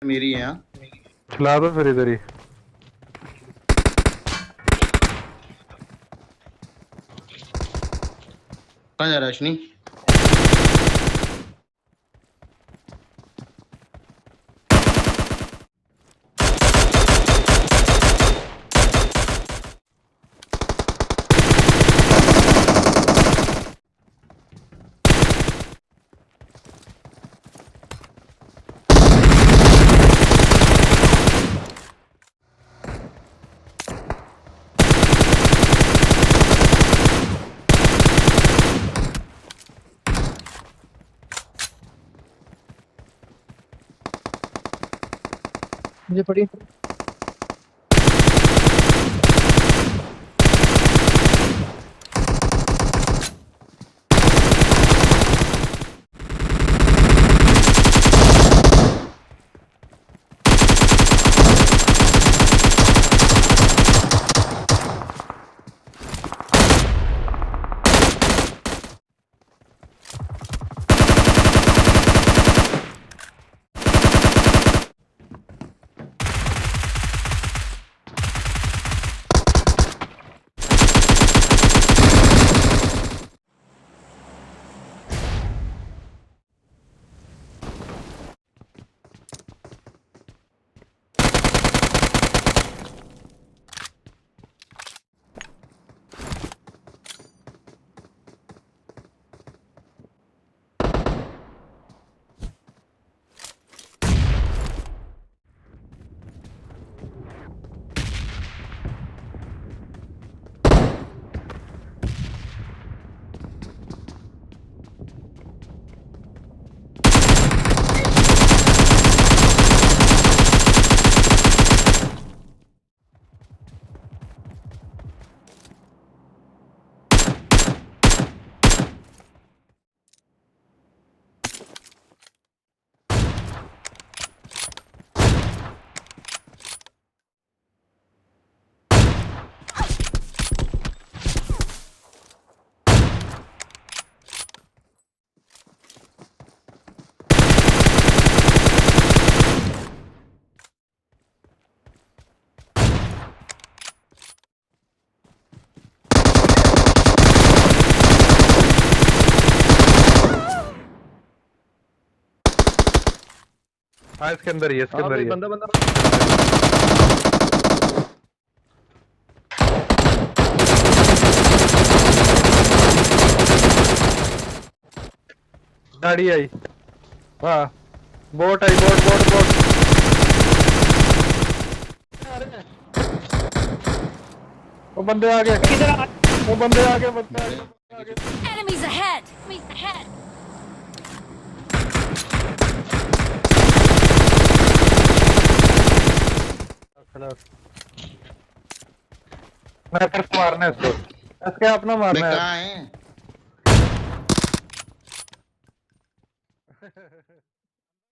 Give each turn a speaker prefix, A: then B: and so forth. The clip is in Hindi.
A: मेरी है। हाँ
B: चला दो फिर इधर ही।
A: कहाँ जा रहा है अश्विनी?
C: मुझे पड़ी।
B: हाँ इसके अंदर ही है, इसके अंदर ही है।
C: बंदा बंदा
B: गाड़ी आई। हाँ बोट आई, बोट बोट बोट। वो बंदे आ गए,
C: किधर आ?
B: वो बंदे आ गए, बंदे आ गए।
D: Enemies ahead! Enemies ahead!
B: मैं सिर्फ मारना है इसको, इसके अपना मारना
A: कहाँ है?
B: है।